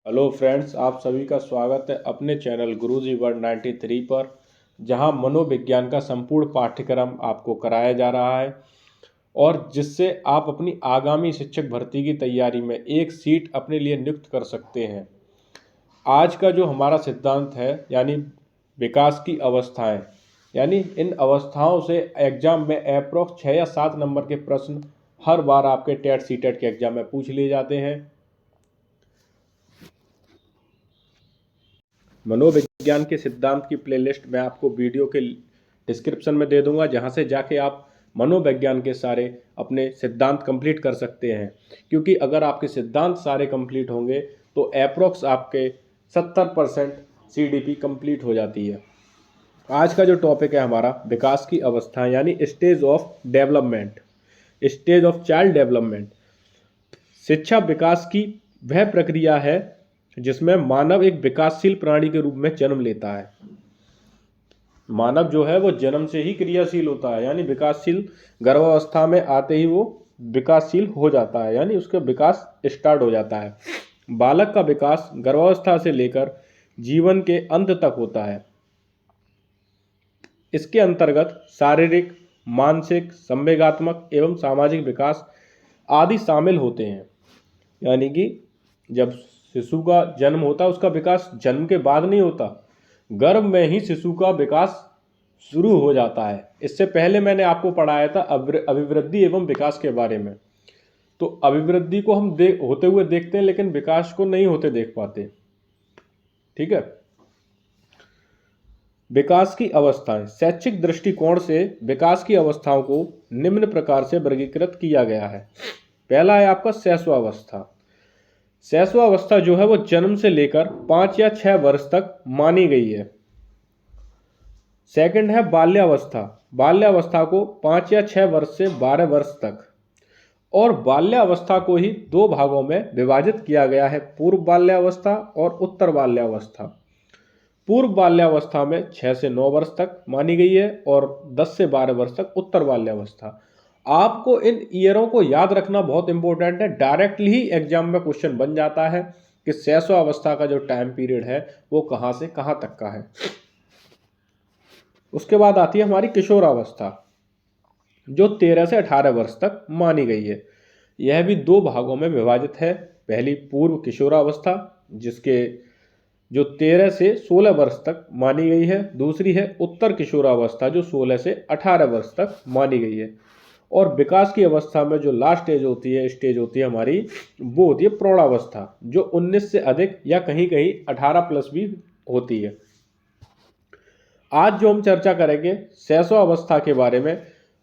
Hello friends, आप सभी का स्वागत है अपने चैनल गुरुजी वर्ल्ड 93 पर, जहां मनोविज्ञान का संपूर्ण पाठ्यक्रम आपको कराया जा रहा है और जिससे आप अपनी आगामी शिक्षक भर्ती की तैयारी में एक सीट अपने लिए नियुक्त कर सकते हैं। आज का जो हमारा सिद्धांत है यानी विकास की अवस्थाएं, यानी इन अवस्थाओं से एग्जाम में अप्रोक्स 6 या 7 नंबर के प्रश्न हर बार आपके टेट सीटेट के एग्जाम में पूछ लिए जाते हैं। मनोविज्ञान के सिद्धांत की प्लेलिस्ट मैं आपको वीडियो के डिस्क्रिप्शन में दे दूंगा, जहां से जाके आप मनोविज्ञान के सारे अपने सिद्धांत कंप्लीट कर सकते हैं। क्योंकि अगर आपके सिद्धांत सारे कंप्लीट होंगे तो अप्रोक्स आपके 70% CDP कंप्लीट हो जाती है। आज का जो टॉपिक है हमारा विकास की अवस्था यानी stage of development, stage of child development. शिक्षा विकास की वह प्रक्रिया है जिसमें मानव एक विकासशील प्राणी के रूप में जन्म लेता है। मानव जो है वो जन्म से ही क्रियाशील होता है, यानी विकासशील गर्भावस्था में आते ही वो विकासशील हो जाता है, यानी उसका विकास स्टार्ट हो जाता है। बालक का विकास गर्भावस्था से लेकर जीवन के अंत तक होता है। इसके अंतर्गत शारीरिक, मानसिक, संवेगात्मक एवं सामाजिक विकास आदि शामिल होते हैं। यानी कि जब शिशु का जन्म होता है उसका विकास जन्म के बाद नहीं होता, गर्भ में ही शिशु का विकास शुरू हो जाता है। इससे पहले मैंने आपको पढ़ाया था अभिवृद्धि एवं विकास के बारे में। तो अभिवृद्धि को हम होते हुए देखते हैं लेकिन विकास को नहीं होते देख पाते। ठीक है। विकास की अवस्थाएं, शैक्षिक दृष्टिकोण से विकास की अवस्थाओं को निम्न प्रकार से वर्गीकृत किया गया है। पहला है आपका शैशवावस्था। शैशवावस्था जो है वो जन्म से लेकर 5 या 6 वर्ष तक मानी गई है। सेकंड है बाल्यावस्था। बाल्यावस्था को 5 या 6 वर्ष से 12 वर्ष तक, और बाल्यावस्था को ही 2 भागों में विभाजित किया गया है, पूर्व बाल्यावस्था और उत्तर बाल्यावस्था। पूर्व बाल्यावस्था में 6 से 9 वर्ष तक मानी गई है और 10 से 12 वर्ष तक उत्तर बाल्यावस्था। आपको इन ईयरों को याद रखना बहुत इंपॉर्टेंट है। डायरेक्टली ही एग्जाम में क्वेश्चन बन जाता है कि शैशवावस्था का जो टाइम पीरियड है वो कहाँ से कहाँ तक का है। उसके बाद आती है हमारी किशोरावस्था, जो 13 से 18 वर्ष तक मानी गई है। यह भी 2 भागों में विभाजित है। पहली पूर्व किशोरावस्था, जिसके जो 13 से 16 वर्ष तक मानी गई है। दूसरी है उत्तर किशोरावस्था, जो 16 से 18 वर्ष तक मानी गई है। और विकास की अवस्था में जो लास्ट स्टेज होती है हमारी, वो होती है प्रौढ़ावस्था, जो 19 से अधिक या कहीं कहीं 18 प्लस भी होती है। आज जो हम चर्चा करेंगे शैशवावस्था के बारे में,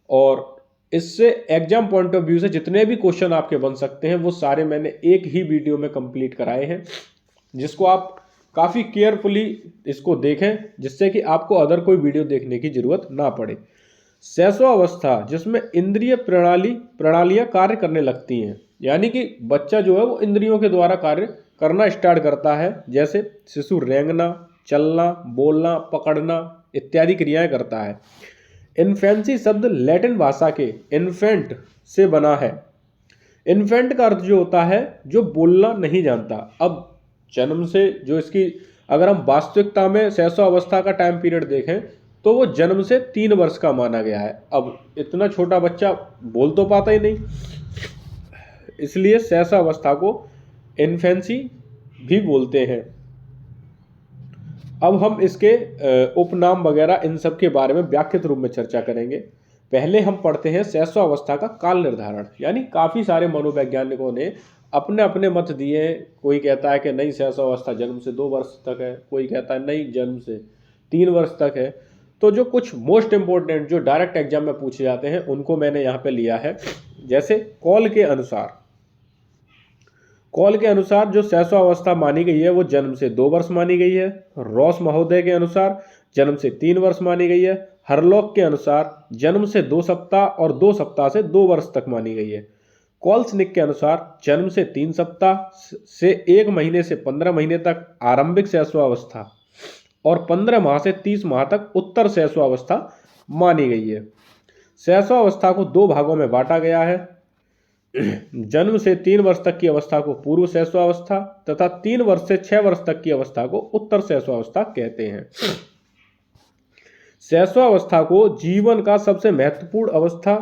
और इससे एग्जाम पॉइंट ऑफ व्यू से जितने भी क्वेश्चन आपके बन सकते हैं वो सारे मैंने एक ही वीडियो में कंप्लीट कराए हैं, जिसको आप काफ़ी केयरफुली इसको देखें, जिससे कि आपको अदर कोई वीडियो देखने की जरूरत ना पड़े। शैशवावस्था जिसमें इंद्रिय प्रणालियां कार्य करने लगती हैं, यानी कि बच्चा जो है वो इंद्रियों के द्वारा कार्य करना स्टार्ट करता है। जैसे शिशु रेंगना, चलना, बोलना, पकड़ना इत्यादि क्रियाएं करता है। इन्फेंसी शब्द लैटिन भाषा के इन्फेंट से बना है। इन्फेंट का अर्थ जो होता है जो बोलना नहीं जानता। अब जन्म से जो इसकी, अगर हम वास्तविकता में शैशवावस्था का टाइम पीरियड देखें तो वो जन्म से 3 वर्ष का माना गया है। अब इतना छोटा बच्चा बोल तो पाता ही नहीं, इसलिए शैशवावस्था को इन्फेंसी भी बोलते हैं। अब हम इसके उपनाम वगैरह इन सब के बारे में व्याख्यात रूप में चर्चा करेंगे। पहले हम पढ़ते हैं शैशवावस्था का काल निर्धारण। यानी काफ़ी सारे मनोवैज्ञानिकों ने अपने अपने मत दिए हैं। कोई कहता है कि नहीं, शैशवावस्था जन्म से 2 वर्ष तक है, कोई कहता है नहीं जन्म से 3 वर्ष तक है। तो जो कुछ मोस्ट इंपॉर्टेंट जो डायरेक्ट एग्जाम में पूछे जाते हैं उनको मैंने यहाँ पे लिया है। जैसे कॉल के अनुसार जो शैशवावस्था मानी गई है वो जन्म से 2 वर्ष मानी गई है। रॉस महोदय के अनुसार जन्म से 3 वर्ष मानी गई है। हरलॉक के अनुसार जन्म से 2 सप्ताह और 2 सप्ताह से 2 वर्ष तक मानी गई है। कॉल्सनिक के अनुसार जन्म से 3 सप्ताह से 1 महीने से 15 महीने तक आरंभिक शैशवावस्था और 15 माह से 30 माह तक उत्तर शैशवावस्था मानी गई है। शैशवावस्था को 2 भागों में बांटा गया है। जन्म से 3 वर्ष तक की अवस्था को पूर्व शैशवावस्था तथा 3 वर्ष से 6 वर्ष तक की अवस्था को उत्तर शैशवावस्था कहते हैं। शैशवावस्था को जीवन का सबसे महत्वपूर्ण अवस्था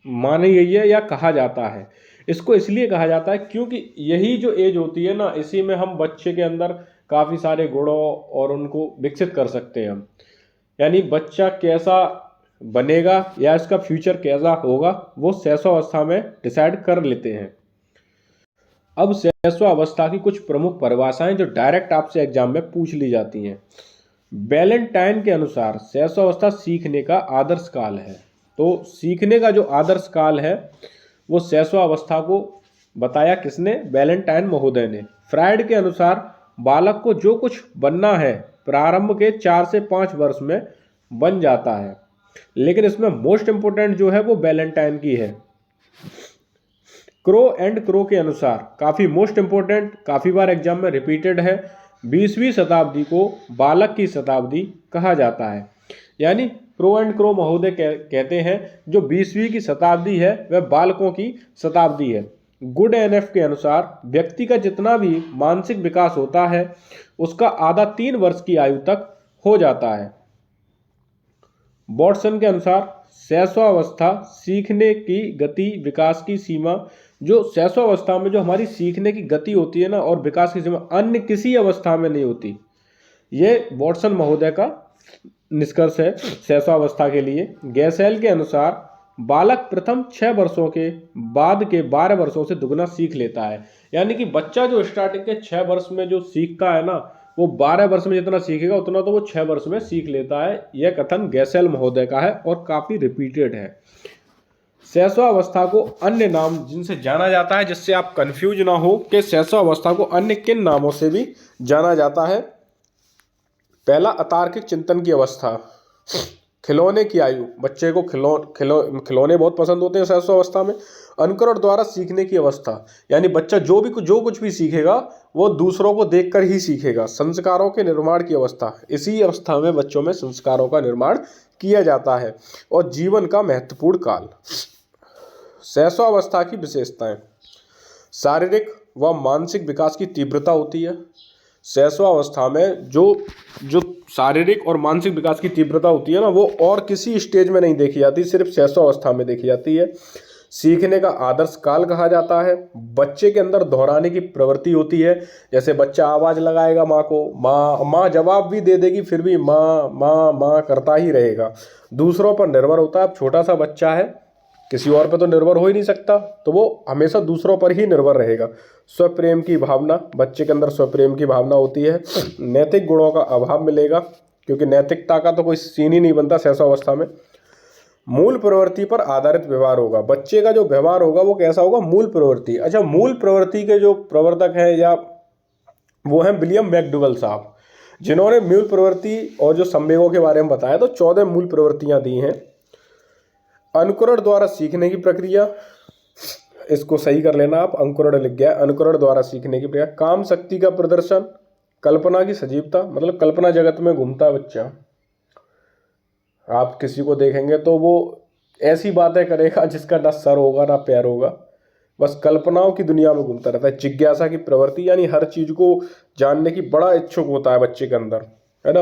मानी गई है या कहा जाता है। इसको इसलिए कहा जाता है क्योंकि यही जो एज होती है ना, इसी में हम बच्चे के अंदर काफ़ी सारे गुणों और उनको विकसित कर सकते हैं हम। यानी बच्चा कैसा बनेगा या इसका फ्यूचर कैसा होगा वो शैशवावस्था में डिसाइड कर लेते हैं। अब शैशवावस्था की कुछ प्रमुख परिभाषाएं जो डायरेक्ट आपसे एग्जाम में पूछ ली जाती हैं। वैलेंटाइन के अनुसार शैशवावस्था सीखने का आदर्श काल है। तो सीखने का जो आदर्श काल है वो शैशवावस्था को बताया किसने? वैलेंटाइन महोदय ने। फ्रायड के अनुसार बालक को जो कुछ बनना है प्रारंभ के 4 से 5 वर्ष में बन जाता है, लेकिन इसमें मोस्ट इंपोर्टेंट जो है वो वैलेंटाइन की है। क्रो एंड क्रो के अनुसार, काफ़ी मोस्ट इंपोर्टेंट, काफ़ी बार एग्जाम में रिपीटेड है, 20वीं शताब्दी को बालक की शताब्दी कहा जाता है। यानी क्रो एंड क्रो महोदय कहते हैं जो 20वीं की शताब्दी है वह बालकों की शताब्दी है। गुड एनएफ के अनुसार व्यक्ति का जितना भी मानसिक विकास होता है उसका आधा 3 वर्ष की आयु तक हो जाता है। वॉटसन के अनुसार शैशवावस्था सीखने की गति विकास की सीमा, जो शैशवावस्था में जो हमारी सीखने की गति होती है ना और विकास की सीमा अन्य किसी अवस्था में नहीं होती। ये वॉटसन महोदय का निष्कर्ष है शैशवावस्था के लिए। गैसेल के अनुसार बालक प्रथम 6 वर्षों के बाद के 12 वर्षों से दुगना सीख लेता है। यानी कि बच्चा जो स्टार्टिंग के 6 वर्ष में जो सीखता है ना वो 12 वर्ष में जितना सीखेगा उतना तो वो 6 वर्ष में सीख लेता है। यह कथन गैसेल महोदय का है और काफ़ी रिपीटेड है। शैशवावस्था को अन्य नाम जिनसे जाना जाता है, जिससे आप कंफ्यूज ना हो कि शैशवावस्था को अन्य किन नामों से भी जाना जाता है। पहला, अतार्किक चिंतन की अवस्था, खिलौने की आयु, बच्चे को खिलौने बहुत पसंद होते हैं शैशवावस्था में। अनुकरण द्वारा सीखने की अवस्था, यानी बच्चा जो कुछ भी सीखेगा वो दूसरों को देखकर ही सीखेगा। संस्कारों के निर्माण की अवस्था, इसी अवस्था में बच्चों में संस्कारों का निर्माण किया जाता है। और जीवन का महत्वपूर्ण काल। शैशवावस्था की विशेषताएं, शारीरिक व मानसिक विकास की तीव्रता होती है। शैशवावस्था में जो शारीरिक और मानसिक विकास की तीव्रता होती है ना वो और किसी स्टेज में नहीं देखी जाती, सिर्फ शैशवावस्था में देखी जाती है। सीखने का आदर्श काल कहा जाता है। बच्चे के अंदर दोहराने की प्रवृत्ति होती है, जैसे बच्चा आवाज़ लगाएगा माँ को, माँ जवाब भी दे देगी फिर भी माँ माँ माँ करता ही रहेगा। दूसरों पर निर्भर होता है। अब छोटा सा बच्चा है, किसी और पर तो निर्भर हो ही नहीं सकता, तो वो हमेशा दूसरों पर ही निर्भर रहेगा। स्वप्रेम की भावना, बच्चे के अंदर स्वप्रेम की भावना होती है। नैतिक गुणों का अभाव मिलेगा, क्योंकि नैतिकता का तो कोई सीन ही नहीं बनता शैशवावस्था में। मूल प्रवृत्ति पर आधारित व्यवहार होगा। बच्चे का जो व्यवहार होगा वो कैसा होगा? मूल प्रवृत्ति। अच्छा, मूल प्रवृत्ति के जो प्रवर्तक हैं या वो हैं विलियम मैकडूगल साहब, जिन्होंने मूल प्रवृत्ति और जो संवेगों के बारे में बताया। तो 14 मूल प्रवृत्तियां दी हैं। अनुकरण द्वारा सीखने की प्रक्रिया, इसको सही कर लेना आप, अंकुरण लिख गया। अनुकरण द्वारा सीखने की प्रक्रिया। काम शक्ति का प्रदर्शन, कल्पना की सजीवता, मतलब कल्पना जगत में घूमता बच्चा। आप किसी को देखेंगे तो वो ऐसी बातें करेगा जिसका ना सर होगा ना पैर होगा, बस कल्पनाओं की दुनिया में घूमता रहता है। जिज्ञासा की प्रवृत्ति, यानी हर चीज को जानने की बड़ा इच्छुक होता है बच्चे के अंदर, है ना।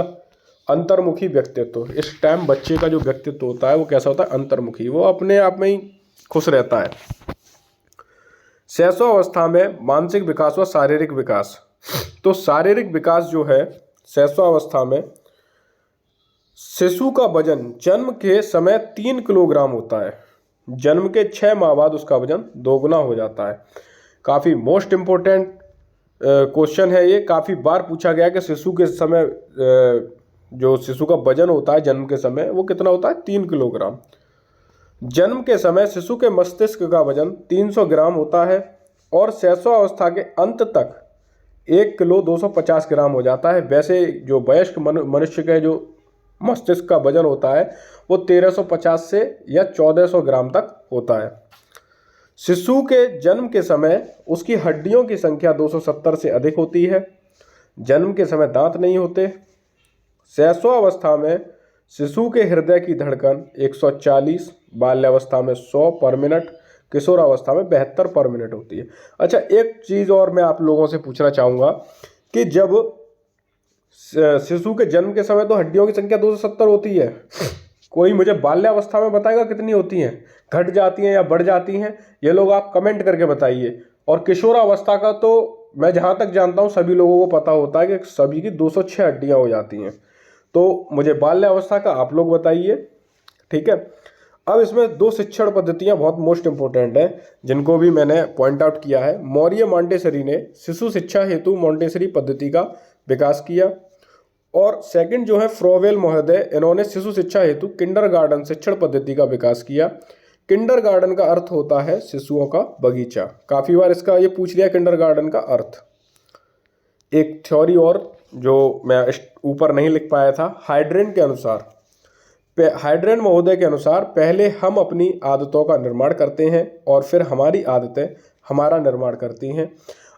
अंतर्मुखी व्यक्तित्व, इस टाइम बच्चे का जो व्यक्तित्व होता है वो कैसा होता है? अंतर्मुखी, वो अपने आप में ही खुश रहता है। शैशवावस्था में मानसिक विकास व शारीरिक विकास। तो शारीरिक विकास जो है शैशवावस्था में, शिशु का वजन जन्म के समय 3 किलोग्राम होता है। जन्म के 6 माह बाद उसका वजन 2 गुना हो जाता है। काफ़ी मोस्ट इम्पोर्टेंट क्वेश्चन है ये, काफ़ी बार पूछा गया कि शिशु के समय जो शिशु का वजन होता है जन्म के समय वो कितना होता है? 3 किलोग्राम। जन्म के समय शिशु के मस्तिष्क का वजन 300 ग्राम होता है और शैशवावस्था के अंत तक 1 किलो 250 ग्राम हो जाता है। वैसे जो वयस्क मनुष्य का जो मस्तिष्क का वजन होता है वो 1350 से या 1400 ग्राम तक होता है। शिशु के जन्म के समय उसकी हड्डियों की संख्या 270 से अधिक होती है। जन्म के समय दांत नहीं होते। शैशवावस्था में शिशु के हृदय की धड़कन 140, बाल्यावस्था में 100 पर मिनट, किशोरावस्था में 72 पर मिनट होती है। अच्छा, एक चीज़ और मैं आप लोगों से पूछना चाहूँगा कि जब शिशु के जन्म के समय तो हड्डियों की संख्या 270 होती है, कोई मुझे बाल्यावस्था में बताएगा कितनी होती हैं, घट जाती हैं या बढ़ जाती हैं? ये लोग आप कमेंट करके बताइए। और किशोरावस्था का तो मैं जहाँ तक जानता हूँ सभी लोगों को पता होता है कि सभी की 206 हड्डियाँ हो जाती हैं। तो मुझे बाल्यावस्था का आप लोग बताइए, ठीक है। अब इसमें 2 शिक्षण पद्धतियाँ बहुत मोस्ट इंपॉर्टेंट हैं, जिनको भी मैंने पॉइंट आउट किया है। मौर्य मॉन्टेसरी ने शिशु शिक्षा हेतु मॉन्टेसरी पद्धति का विकास किया। और सेकंड जो है फ्रोवेल महोदय, इन्होंने शिशु शिक्षा हेतु किंडरगार्टन शिक्षण पद्धति का विकास किया। किंडरगार्टन का अर्थ होता है शिशुओं का बगीचा। काफ़ी बार इसका ये पूछ लिया किंडरगार्टन का अर्थ। एक थ्योरी और जो मैं ऊपर नहीं लिख पाया था, हाइड्रेन महोदय के अनुसार पहले हम अपनी आदतों का निर्माण करते हैं और फिर हमारी आदतें हमारा निर्माण करती हैं।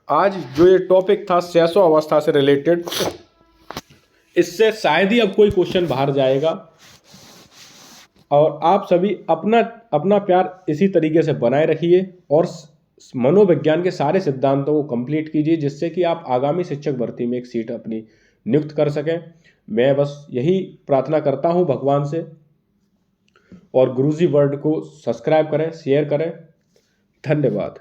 आज जो ये टॉपिक था शैशव अवस्था से रिलेटेड, इससे शायद ही अब कोई क्वेश्चन बाहर जाएगा। और आप सभी अपना अपना प्यार इसी तरीके से बनाए रखिए और मनोविज्ञान के सारे सिद्धांतों को कंप्लीट कीजिए, जिससे कि आप आगामी शिक्षक भर्ती में एक सीट अपनी नियुक्त कर सकें। मैं बस यही प्रार्थना करता हूं भगवान से। और गुरुजी वर्ल्ड को सब्सक्राइब करें, शेयर करें। धन्यवाद।